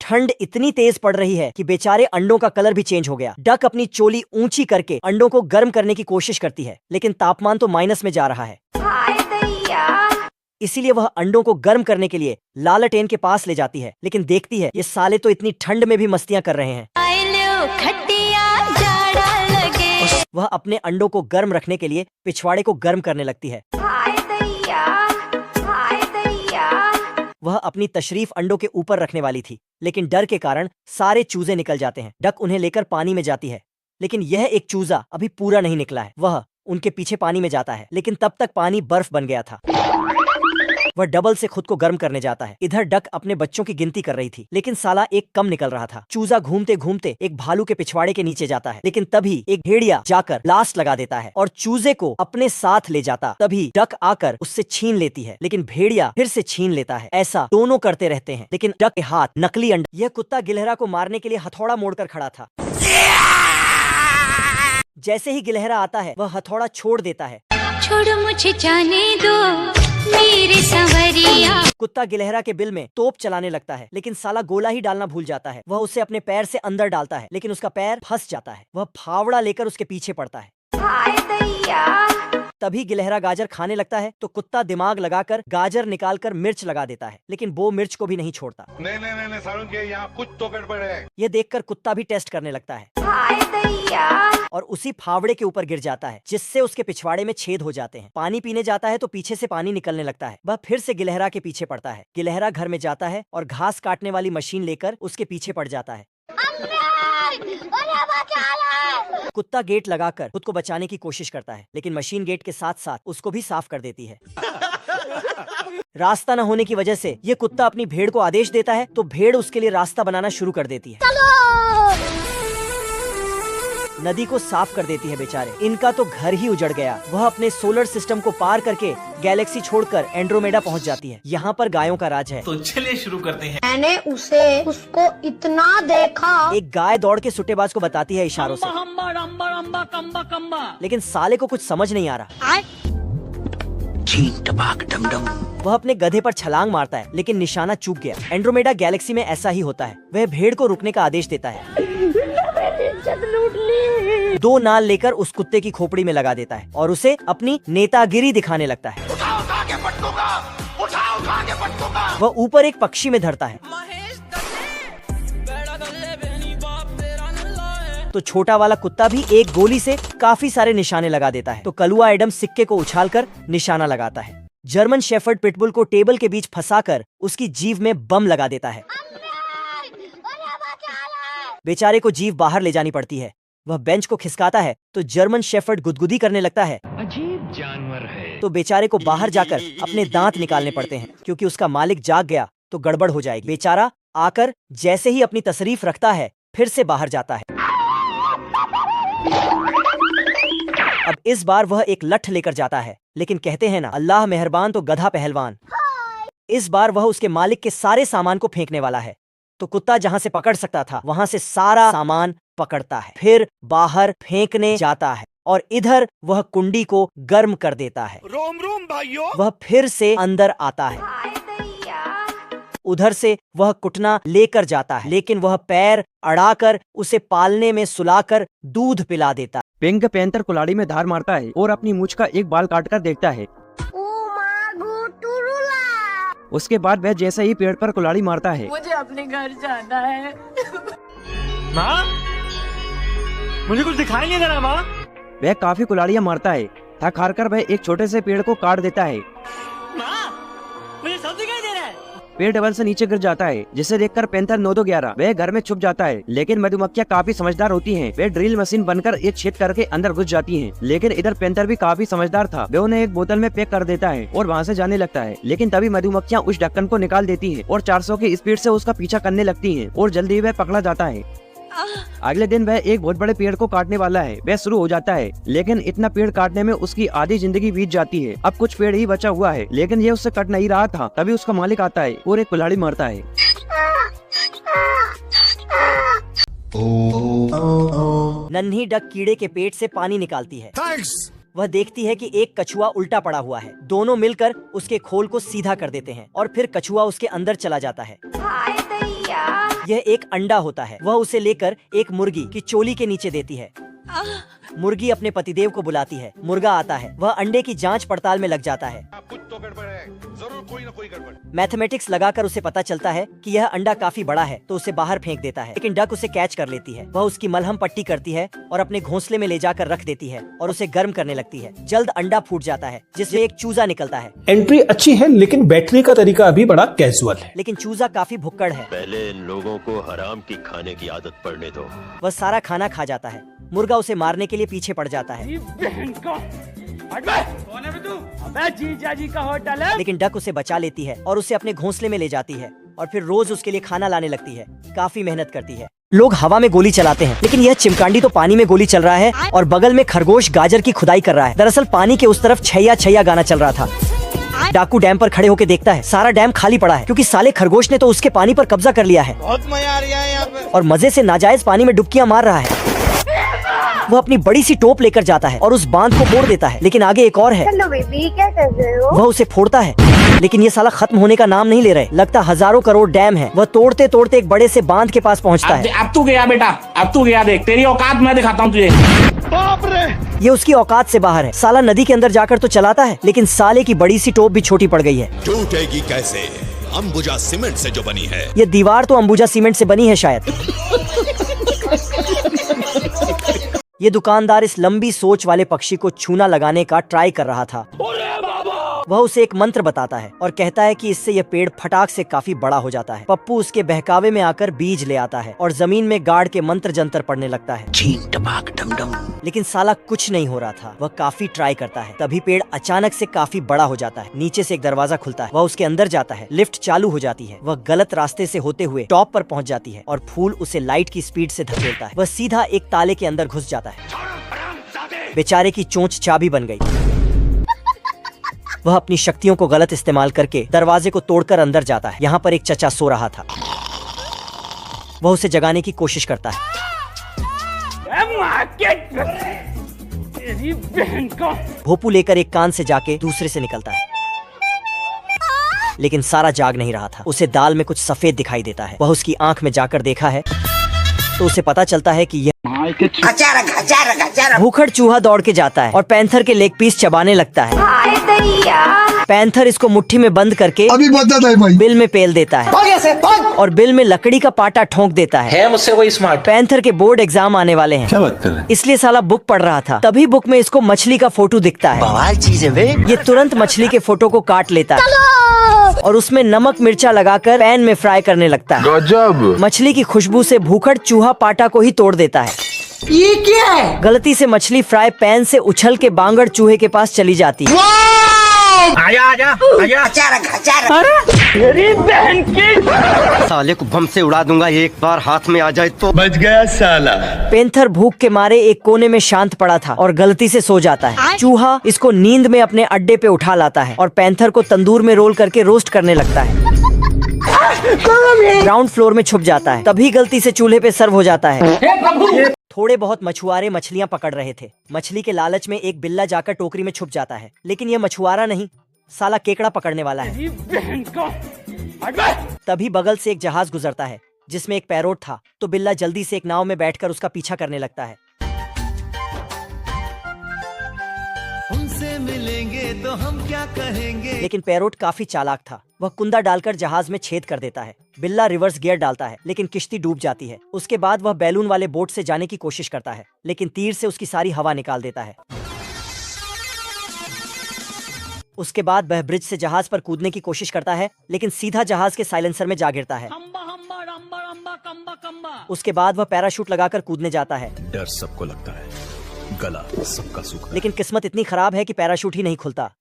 ठंड इतनी तेज पड़ रही है कि बेचारे अंडों का कलर भी चेंज हो गया। डक अपनी चोली ऊंची करके अंडों को गर्म करने की कोशिश करती है, लेकिन तापमान तो माइनस में जा रहा है। इसीलिए वह अंडों को गर्म करने के लिए लालटेन के पास ले जाती है, लेकिन देखती है ये साले तो इतनी ठंड में भी मस्तियां कर रहे हैं। वह अपने अंडों को गर्म रखने के लिए पिछवाड़े को गर्म करने लगती है। वह अपनी तशरीफ अंडों के ऊपर रखने वाली थी, लेकिन डर के कारण सारे चूजे निकल जाते हैं। डक उन्हें लेकर पानी में जाती है, लेकिन यह एक चूजा अभी पूरा नहीं निकला है। वह उनके पीछे पानी में जाता है, लेकिन तब तक पानी बर्फ बन गया था। वह डबल से खुद को गर्म करने जाता है। इधर डक अपने बच्चों की गिनती कर रही थी, लेकिन साला एक कम निकल रहा था। चूजा घूमते घूमते एक भालू के पिछवाड़े के नीचे जाता है, लेकिन तभी एक भेड़िया जाकर लास्ट लगा देता है और चूजे को अपने साथ ले जाता। तभी डक आकर उससे छीन लेती है, लेकिन भेड़िया फिर से छीन लेता है। ऐसा दोनों करते रहते हैं, लेकिन डक के हाथ नकली अंडा। यह कुत्ता गिलहरा को मारने के लिए हथौड़ा मोड़कर खड़ा था। जैसे ही गिलहरा आता है, वह हथौड़ा छोड़ देता है। छोड़ो मुझे जाने दो मेरे संवरिया। कुत्ता गिलहरा के बिल में तोप चलाने लगता है, लेकिन साला गोला ही डालना भूल जाता है। वह उसे अपने पैर से अंदर डालता है, लेकिन उसका पैर फंस जाता है। वह फावड़ा लेकर उसके पीछे पड़ता है। तभी गिलहरा गाजर खाने लगता है, तो कुत्ता दिमाग लगाकर गाजर निकालकर मिर्च लगा देता है, लेकिन वो मिर्च को भी नहीं छोड़ता। नहीं सारुण के यहाँ कुछ तो गड़बड़ है। यह देखकर कुत्ता भी टेस्ट करने लगता है और उसी फावड़े के ऊपर गिर जाता है, जिससे उसके पिछवाड़े में छेद हो जाते हैं। पानी पीने जाता है तो पीछे से पानी निकलने लगता है। वह फिर से गिलहरा के पीछे पड़ता है। गिलहरा घर में जाता है और घास काटने वाली मशीन लेकर उसके पीछे पड़ जाता है। कुत्ता गेट लगाकर खुद को बचाने की कोशिश करता है, लेकिन मशीन गेट के साथ साथ उसको भी साफ कर देती है। रास्ता न होने की वजह से ये कुत्ता अपनी भेड़ को आदेश देता है, तो भेड़ उसके लिए रास्ता बनाना शुरू कर देती है। नदी को साफ कर देती है। बेचारे इनका तो घर ही उजड़ गया। वह अपने सोलर सिस्टम को पार करके गैलेक्सी छोड़कर एंड्रोमेडा पहुंच जाती है। यहाँ पर गायों का राज है। तो चलिए शुरू करते हैं। मैंने उसको इतना देखा। एक गाय दौड़ के सुट्टेबाज को बताती है इशारों से, लेकिन साले को कुछ समझ नहीं आ रहा। वह अपने गधे पर छलांग मारता है, लेकिन निशाना चूक गया। एंड्रोमेडा गैलेक्सी में ऐसा ही होता है। वह भेड़ को रुकने का आदेश देता है। दो नाल लेकर उस कुत्ते की खोपड़ी में लगा देता है और उसे अपनी नेतागिरी दिखाने लगता है। वह ऊपर एक पक्षी में धरता है, तो छोटा वाला कुत्ता भी एक गोली से काफी सारे निशाने लगा देता है। तो कलुआ एडम सिक्के को उछालकर निशाना लगाता है। जर्मन शेफर्ड पिटबुल को टेबल के बीच फंसाकर उसकी जीभ में बम लगा देता है। बेचारे को जीभ बाहर ले जानी पड़ती है। वह बेंच को खिसकाता है, तो जर्मन शेफर्ड गुदगुदी करने लगता है। अजीब जानवर है। तो बेचारे को बाहर जाकर अपने दांत निकालने पड़ते हैं, क्योंकि उसका मालिक जाग गया तो गड़बड़ हो जाएगी। बेचारा आकर जैसे ही अपनी तशरीफ रखता है, फिर से बाहर जाता है। अब इस बार वह एक लठ लेकर जाता है, लेकिन कहते हैं ना, अल्लाह मेहरबान तो गधा पहलवान। इस बार वह उसके मालिक के सारे सामान को फेंकने वाला है। तो कुत्ता जहां से पकड़ सकता था, वहां से सारा सामान पकड़ता है, फिर बाहर फेंकने जाता है और इधर वह कुंडी को गर्म कर देता है। रोम रोम भाइयों। वह फिर से अंदर आता है। उधर से वह कुटना लेकर जाता है, लेकिन वह पैर अड़ाकर उसे पालने में सुलाकर दूध पिला देता है। पिंक पैंथर कुल्हाड़ी में धार मारता है और अपनी मूंछ का एक बाल काटकर देखता है। उसके बाद वह जैसे ही पेड़ पर कुल्हाड़ी मारता है। मुझे अपने घर जाना है। माँ, मुझे कुछ दिखाई नहीं दे रहा माँ। वह काफी कुल्हाड़ियाँ मारता है। थक हार कर वह एक छोटे से पेड़ को काट देता है। माँ, मुझे सब दिखाई दे रहा है। पेड़ डबल से नीचे गिर जाता है, जिसे देखकर पैंथर 9-2-11 वह घर में छुप जाता है। लेकिन मधुमक्खियां काफी समझदार होती हैं। वे ड्रिल मशीन बनकर एक छेद करके अंदर घुस जाती हैं। लेकिन इधर पैंथर भी काफी समझदार था। वह उन्हें एक बोतल में पैक कर देता है और वहाँ से जाने लगता है। लेकिन तभी मधुमक्खियां उस ढक्कन को निकाल देती हैं और 400 की स्पीड से उसका पीछा करने लगती हैं और जल्दी वह पकड़ा जाता है। अगले दिन वह एक बहुत बड़े पेड़ को काटने वाला है। वह शुरू हो जाता है, लेकिन इतना पेड़ काटने में उसकी आधी जिंदगी बीत जाती है। अब कुछ पेड़ ही बचा हुआ है, लेकिन ये उससे कट नहीं रहा था। तभी उसका मालिक आता है और एक कुल्हाड़ी मारता है। नन्ही डक कीड़े के पेट से पानी निकालती है। वह देखती है कि एक कछुआ उल्टा पड़ा हुआ है। दोनों मिलकर उसके खोल को सीधा कर देते हैं और फिर कछुआ उसके अंदर चला जाता है। यह एक अंडा होता है। वह उसे लेकर एक मुर्गी की चोली के नीचे देती है। मुर्गी अपने पतिदेव को बुलाती है। मुर्गा आता है। वह अंडे की जांच पड़ताल में लग जाता है। यहाँ कुछ तो गड़बड़ है, जरूर कोई ना कोई गड़बड़। मैथमेटिक्स लगाकर उसे पता चलता है कि यह अंडा काफी बड़ा है, तो उसे बाहर फेंक देता है। लेकिन डक उसे कैच कर लेती है। वह उसकी मलहम पट्टी करती है और अपने घोंसले में ले जाकर रख देती है और उसे गर्म करने लगती है। जल्द अंडा फूट जाता है जिसमें एक चूजा निकलता है। एंट्री अच्छी है लेकिन बैठने का तरीका अभी बड़ा कैजुअल है। लेकिन चूजा काफी भुक्कड़ है। पहले इन लोगों को हराम की खाने की आदत पड़ने दो। वह सारा खाना खा जाता है। मुर्गा उसे मारने के लिए पीछे पड़ जाता है। जीजा जी का होटल है। लेकिन डक उसे बचा लेती है और उसे अपने घोंसले में ले जाती है और फिर रोज उसके लिए खाना लाने लगती है। काफी मेहनत करती है। लोग हवा में गोली चलाते हैं, लेकिन यह चिमकांडी तो पानी में गोली चल रहा है और बगल में खरगोश गाजर की खुदाई कर रहा है। दरअसल पानी के उस तरफ छैया छैया गाना चल रहा था। डाकू डैम पर खड़े होकर देखता है, सारा डैम खाली पड़ा है क्योंकि साले खरगोश ने तो उसके पानी पर कब्जा कर लिया है। बहुत मजा आ रहा है यहाँ पे। और मजे से नाजायज पानी में डुबकियां मार रहा है। वह अपनी बड़ी सी टोप लेकर जाता है और उस बांध को फोड़ देता है। लेकिन आगे एक और है। हेलो बेबी, क्या कर रहे हो? वह उसे फोड़ता है, लेकिन ये साला खत्म होने का नाम नहीं ले रहे। लगता हजारों करोड़ डैम है। वह तोड़ते तोड़ते एक बड़े से बांध के पास पहुंचता है। अब तू गया बेटा, अब तू गया। देख तेरी औकात मैं दिखाता हूँ तुझे। बाप रे। ये उसकी औकात से बाहर है। साला नदी के अंदर जाकर तो चलाता है, लेकिन साले की बड़ी सी टोप भी छोटी पड़ गई है। टूटेगी कैसे? अंबुजा सीमेंट से जो बनी है। ये दीवार तो अंबुजा सीमेंट से बनी है शायद। ये दुकानदार इस लंबी सोच वाले पक्षी को छूना लगाने का ट्राई कर रहा था। वह उसे एक मंत्र बताता है और कहता है कि इससे यह पेड़ फटाक से काफी बड़ा हो जाता है। पप्पू उसके बहकावे में आकर बीज ले आता है और जमीन में गाड़ के मंत्र जंतर पढ़ने लगता है। लेकिन साला कुछ नहीं हो रहा था। वह काफी ट्राई करता है, तभी पेड़ अचानक से काफी बड़ा हो जाता है। नीचे से एक दरवाजा खुलता है। वह उसके अंदर जाता है। लिफ्ट चालू हो जाती है। वह गलत रास्ते से होते हुए टॉप पर पहुंच जाती है और फूल उसे लाइट की स्पीड से धकेलता है। वह सीधा एक ताले के अंदर घुस जाता है। बेचारे की चोंच चाबी बन गई। वह अपनी शक्तियों को गलत इस्तेमाल करके दरवाजे को तोड़कर अंदर जाता है। यहाँ पर एक चचा सो रहा था। वह उसे जगाने की कोशिश करता है। भोपू लेकर एक कान से जाके दूसरे से निकलता है, लेकिन सारा जाग नहीं रहा था। उसे दाल में कुछ सफेद दिखाई देता है। वह उसकी आंख में जाकर देखा है तो उसे पता चलता है कि यह भूखड़ चूहा दौड़ के जाता है और पैंथर के लेग पीस चबाने लगता है। पैंथर इसको मुट्ठी में बंद करके अभी बता है भाई। बिल में पेल देता है और बिल में लकड़ी का पाटा ठोंक देता है। मुझसे कोई स्मार्ट। पैंथर के बोर्ड एग्जाम आने वाले हैं। क्या बात कर रहे हैं? इसलिए साला बुक पढ़ रहा था। तभी बुक में इसको मछली का फोटो दिखता है। बवाल चीज है वे। ये तुरंत मछली के फोटो को काट लेता है और उसमें नमक मिर्चा लगाकर पैन में फ्राई करने लगता है। गजब। मछली की खुशबू से भूखड़ चूहा पाटा को ही तोड़ देता है। ये क्या है? गलती से मछली फ्राई पैन से उछल के बांगड़ चूहे के पास चली जाती है। आजा आजा आजा। मेरी बहन की। साले को बम से उड़ा दूंगा, एक बार हाथ में आ जाए तो। बच गया साला। पेंथर भूख के मारे एक कोने में शांत पड़ा था और गलती से सो जाता है। चूहा इसको नींद में अपने अड्डे पे उठा लाता है और पेंथर को तंदूर में रोल करके रोस्ट करने लगता है। ग्राउंड फ्लोर में छुप जाता है। तभी गलती से चूल्हे पे सर्व हो जाता है। थोड़े बहुत मछुआरे मछलियां पकड़ रहे थे। मछली के लालच में एक बिल्ला जाकर टोकरी में छुप जाता है, लेकिन यह मछुआरा नहीं, साला केकड़ा पकड़ने वाला है। तभी बगल से एक जहाज गुजरता है जिसमें एक पैरोट था, तो बिल्ला जल्दी से एक नाव में बैठकर उसका पीछा करने लगता है। उनसे मिलेंगे तो हम क्या कहेंगे। लेकिन पैरोट काफी चालाक था। वह कुंदा डालकर जहाज में छेद कर देता है। बिल्ला रिवर्स गियर डालता है, लेकिन किश्ती डूब जाती है। उसके बाद वह बैलून वाले बोट से जाने की कोशिश करता है, लेकिन तीर से उसकी सारी हवा निकाल देता है। उसके बाद वह ब्रिज से जहाज पर कूदने की कोशिश करता है, लेकिन सीधा जहाज के साइलेंसर में जा गिरता है। उसके बाद वह पैराशूट लगाकर कूदने जाता है। डर सबको लगता है, गला सबका सूखता है। लेकिन किस्मत इतनी खराब है कि पैराशूट ही नहीं खुलता।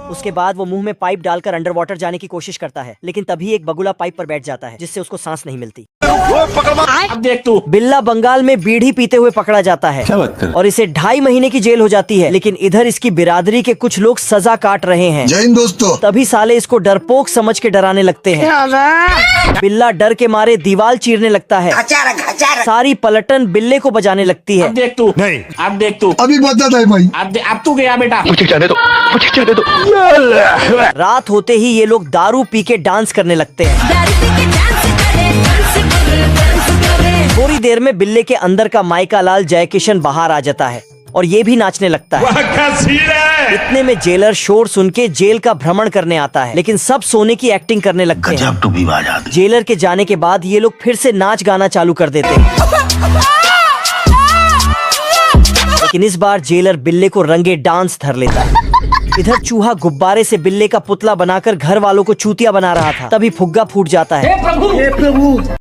उसके बाद वो मुंह में पाइप डालकर अंडर वाटर जाने की कोशिश करता है, लेकिन तभी एक बगुला पाइप पर बैठ जाता है जिससे उसको सांस नहीं मिलती। अब देख तू। बिल्ला बंगाल में बीड़ी पीते हुए पकड़ा जाता है और इसे 2.5 महीने की जेल हो जाती है, लेकिन इधर इसकी बिरादरी के कुछ लोग सजा काट रहे हैं। जय हिंद दोस्तों। तभी साले इसको डरपोक समझ के डराने लगते हैं। बिल्ला डर के मारे दीवार चीरने लगता है। सारी पलटन बिल्ले को बजाने लगती है। अब देख तू। नहीं। अब देख तू। अभी बता है भाई। अब तू गया बेटा। मुझे जाने दो, मुझे जाने दो। रात होते ही ये लोग दारू पी के डांस करने लगते हैं। थोड़ी देर में बिल्ले के अंदर का माइका लाल जयकिशन बाहर आ जाता है और ये भी नाचने लगता है। इतने में जेलर शोर सुन के जेल का भ्रमण करने आता है, लेकिन सब सोने की एक्टिंग करने लगते हैं। जेलर के जाने के बाद ये लोग फिर से नाच गाना चालू कर देते हैं, लेकिन इस बार जेलर बिल्ले को रंगे डांस धर लेता है। इधर चूहा गुब्बारे से बिल्ले का पुतला बनाकर घर वालों को चूतिया बना रहा था, तभी फुग्गा फूट जाता है। हे प्रभु।